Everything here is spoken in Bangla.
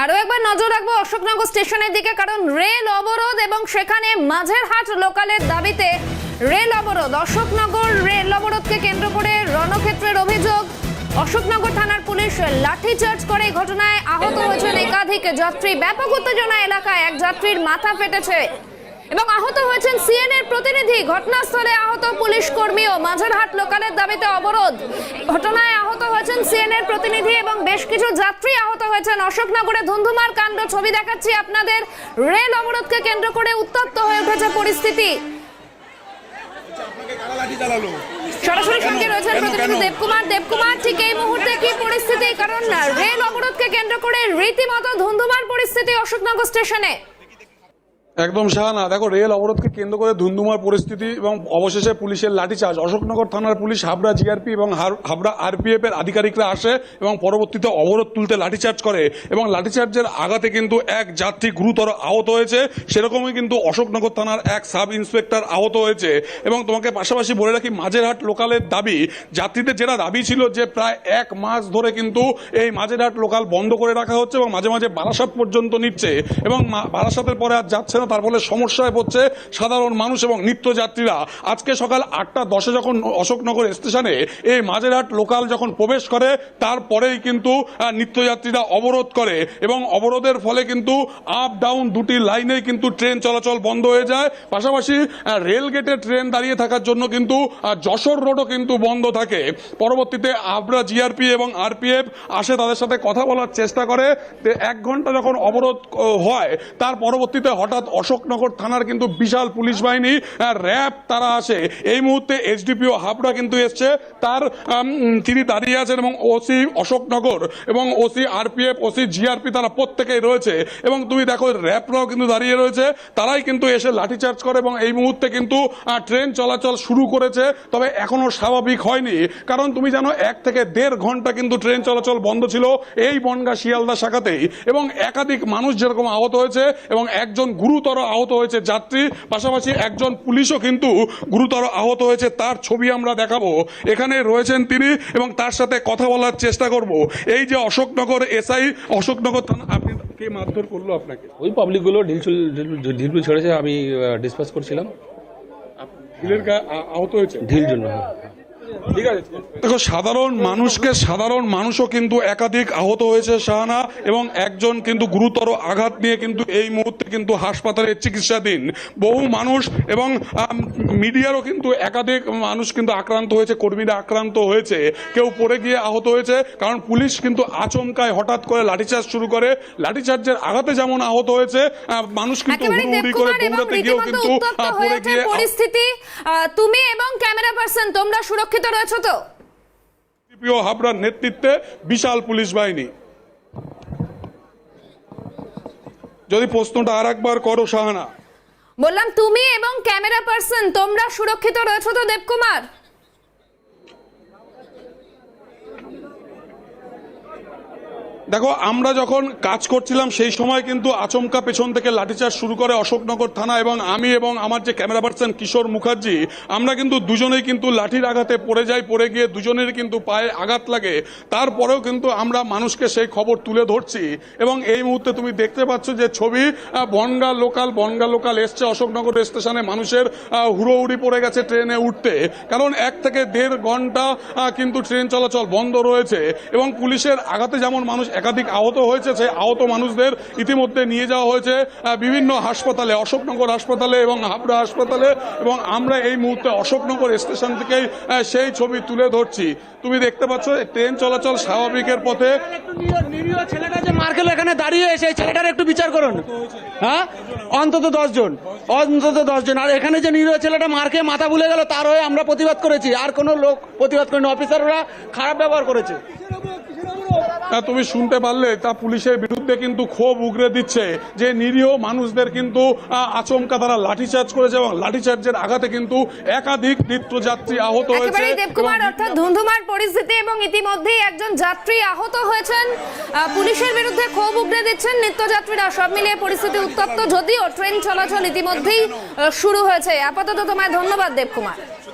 আরো একবার নজর রাখবো অশোকনগর স্টেশনের দিকে, কারণ রেল অবরোধ এবং সেখানে মাঝেরহাট লোকালের দাবিতে রেল অবরোধ। অশোকনগর রেল অবরোধকে কেন্দ্র করে রণক্ষেত্রের অভিযোগ। অশোকনগর থানার পুলিশ লাঠিচার্জ করে এই ঘটনায় আহত হয়েছেন একাধিক যাত্রী। ব্যাপক উত্তেজনা এলাকায়, এক যাত্রীর মাথা ফেটেছে এবং আহত হয়েছেন সিএনএর প্রতিনিধি। ঘটনাস্থলে আহত পুলিশ কর্মীও। মাঝেরহাট লোকালের দাবিতে অবরোধ, ঘটনায় আহত হয়েছেন সিএনএর প্রতিনিধি এবং বেশ কিছু যাত্রী আহত হয়েছেন। অশোকনগরে ধুন্ধুমার কাণ্ড, ছবি দেখাচ্ছি আপনাদের। রেল অবরোধকে কেন্দ্র করে উত্তপ্ত হয়ে উঠেছে পরিস্থিতি। সরাসরি সঙ্গে রয়েছেন প্রতিনিধি দেবকুমার। ঠিক এই মুহূর্তে কি পরিস্থিতি? কারণ রেল অবরোধকে কেন্দ্র করে রীতিমতো ধুন্ধুমার পরিস্থিতি অশোকনগর স্টেশনে। একদম শাহানা, দেখো রেল অবরোধকে কেন্দ্র করে ধুন্ধুমার পরিস্থিতি এবং অবশেষে পুলিশের লাঠিচার্জ। অশোকনগর থানার পুলিশ, হাবড়া জিআরপি এবং হাবড়া আরপিএফ এর আধিকারিকরা আসে এবং পরবর্তীতে অবরোধ তুলতে লাঠিচার্জ করে এবং লাঠিচার্জের আঘাতে কিন্তু এক যাত্রী গুরুতর আহত হয়েছে। সেরকমই কিন্তু অশোকনগর থানার এক সাব ইন্সপেক্টর আহত হয়েছে। এবং তোমাকে পাশাপাশি বলে রাখি, মাঝেরহাট লোকালের দাবি, যাত্রীদের যেটা দাবি ছিল যে প্রায় 1 মাস ধরে কিন্তু এই মাঝেরহাট লোকাল বন্ধ করে রাখা হচ্ছে এবং মাঝে মাঝে বারাসাত পর্যন্ত নিচ্ছে এবং বারাসাতের পরে আর যাচ্ছে না। তার ফলে সমস্যায় পড়ছে সাধারণ মানুষ এবং নিত্যযাত্রীরা। আজকে সকাল 8:10 যখন অশোকনগর স্টেশনে এই মাঝেরহাট লোকাল যখন প্রবেশ করে, তারপরেই কিন্তু নিত্যযাত্রীরা অবরোধ করে এবং অবরোধের ফলে কিন্তু আপ ডাউন দুটি লাইনেই কিন্তু ট্রেন চলাচল বন্ধ হয়ে যায়। পাশাপাশি রেল গেটে ট্রেন দাঁড়িয়ে থাকার জন্য কিন্তু যশোর রোডও কিন্তু বন্ধ থাকে। পরবর্তীতে হাবড়া জিআরপি এবং আরপিএফ আসে, তাদের সাথে কথা বলার চেষ্টা করে। 1 ঘন্টা যখন অবরোধ হয়, তার পরবর্তীতে হঠাৎ অশোকনগর থানার কিন্তু বিশাল পুলিশ বাহিনী, র্যাব তারা আসে। এই মুহূর্তে এসডিপিও হাবড়া কিন্তু এসছে, তিনি দাঁড়িয়ে আছেন এবং ওসি অশোকনগর এবং ওসি আরপিএফ, ওসি জিআরপি তারা প্রত্যেকেই রয়েছে এবং তুমি দেখো র্যাবরাও কিন্তু দাঁড়িয়ে রয়েছে। তারাই কিন্তু এসে লাঠিচার্জ করে এবং এই মুহূর্তে কিন্তু ট্রেন চলাচল শুরু করেছে। তবে এখনো স্বাভাবিক হয়নি, কারণ তুমি জানো 1 থেকে 1.5 ঘন্টা কিন্তু ট্রেন চলাচল বন্ধ ছিল এই বনগাঁ শিয়ালদা শাখাতেই এবং একাধিক মানুষ যেরকম আহত হয়েছে এবং একজন গুরুতর আহত হয়েছে যাত্রী। পাশাপাশি একজন পুলিশও কিন্তু গুরুতর আহত হয়েছে, তার ছবি আমরা দেখাবো। এখানে রয়েছেন তিনি এবং তার সাথে কথা বলার চেষ্টা করব। এই যে অশোকনগর এসআই, অশোকনগর থানা, আপনি কে মারধর করলো আপনাকে? ওই পাবলিকগুলো ঢিলপুল ছেড়েছে, আমি ডিসপাস করছিলাম। ঢিলের আহত হয়েছে? ঢিল জন্য। ঠিক আছে, দেখো সাধারণ মানুষও কিন্তু একাধিক আহত হয়েছে শাহানা এবং একজন কিন্তু গুরুতর আঘাত নিয়ে কিন্তু এই মুহূর্তে কিন্তু হাসপাতালে চিকিৎসাধীন। বহু মানুষ এবং মিডিয়ারও কিন্তু একাধিক মানুষ কিন্তু আক্রান্ত হয়েছে, কর্মীরা আক্রান্ত হয়েছে, কেউ পড়ে গিয়ে আহত হয়েছে। কারণ পুলিশ কিন্তু আচমকায় হঠাৎ করে লাঠিচার্জ শুরু করে। লাঠিচার্জের আঘাতে যেমন আহত হয়েছে, মানুষ কিন্তু হুড়োহুড়ি করে দৌড়াতে গিয়েও কিন্তু পড়ে গিয়ে পরিস্থিতি। তুমি এবং ক্যামেরা পার্সন তোমরা সুরক্ষিত রয়েছে তো? হাবড়ার নেতৃত্বে বিশাল পুলিশ বাহিনী। যদি প্রশ্নটা আর একবার করো শাহানা। বললাম তুমি এবং ক্যামেরা পার্সন তোমরা সুরক্ষিত রয়েছে তো দেবকুমার? দেখো, আমরা যখন কাজ করছিলাম সেই সময় কিন্তু আচমকা পেছন থেকে লাঠিচার্জ শুরু করে অশোকনগর থানা এবং আমি এবং আমার যে ক্যামেরা পার্সন কিশোর মুখার্জি, আমরা কিন্তু দুজনেই কিন্তু লাঠির আঘাতে পড়ে যাই। পড়ে গিয়ে দুজনের কিন্তু পায়ে আঘাত লাগে। তারপরেও কিন্তু আমরা মানুষকে সেই খবর তুলে ধরছি এবং এই মুহূর্তে তুমি দেখতে পাচ্ছ যে ছবি, বনগাঁ লোকাল এসছে অশোকনগর স্টেশনে। মানুষের হুড়োহুড়ি পড়ে গেছে ট্রেনে উঠতে, কারণ 1 থেকে 1.5 ঘন্টা কিন্তু ট্রেন চলাচল বন্ধ রয়েছে এবং পুলিশের আঘাতে যেমন মানুষ একাধিক আহত হয়েছে, সেই আহত মানুষদের ইতিমধ্যে নিয়ে যাওয়া হয়েছে বিভিন্ন হাসপাতালে, অশোকনগর হাসপাতালে এবং হাবড়া হাসপাতালে। এবং আমরা এই মুহূর্তে অশোকনগর স্টেশন থেকেই সেই ছবি তুলে ধরছি। তুমি দেখতে পাচ্ছ ট্রেন চলাচল স্বাভাবিকের পথে। নিরীহ ছেলেটা যে মার খেলো এখানে দাঁড়িয়ে, সেই ছেলেটার একটু বিচার করুন। হ্যাঁ, অন্তত 10 জন। আর এখানে যে নিরীহ ছেলেটা মার খেয়ে মাথা ভুলে গেল, তার হয়ে আমরা প্রতিবাদ করেছি। আর কোনো লোক প্রতিবাদ করেনি, অফিসাররা খারাপ ব্যবহার করেছে। তুমি শুনতে পারলে তা পুলিশের বিরুদ্ধে কিন্তু ক্ষোভ উগরে দিচ্ছে যে নিরীহ মানুষদের কিন্তু আচমকা তারা লাঠিচার্জ করেছে এবং লাঠিচার্জের আঘাতে কিন্তু একাধিক নিত্যযাত্রী আহত হয়েছে। দেবকুমার, অর্থাৎ ধুন্ধুমার পরিস্থিতি এবং ইতিমধ্যেই একজন যাত্রী আহত হয়েছেন। পুলিশের বিরুদ্ধে ক্ষোভ উগরে দিচ্ছেন নিত্যযাত্রীরা। সব মিলিয়ে পরিস্থিতি উত্তপ্ত, যদিও ট্রেন চলাচল ইতিমধ্যেই শুরু হয়েছে। আপাতত তোমায় ধন্যবাদ দেবকুমার।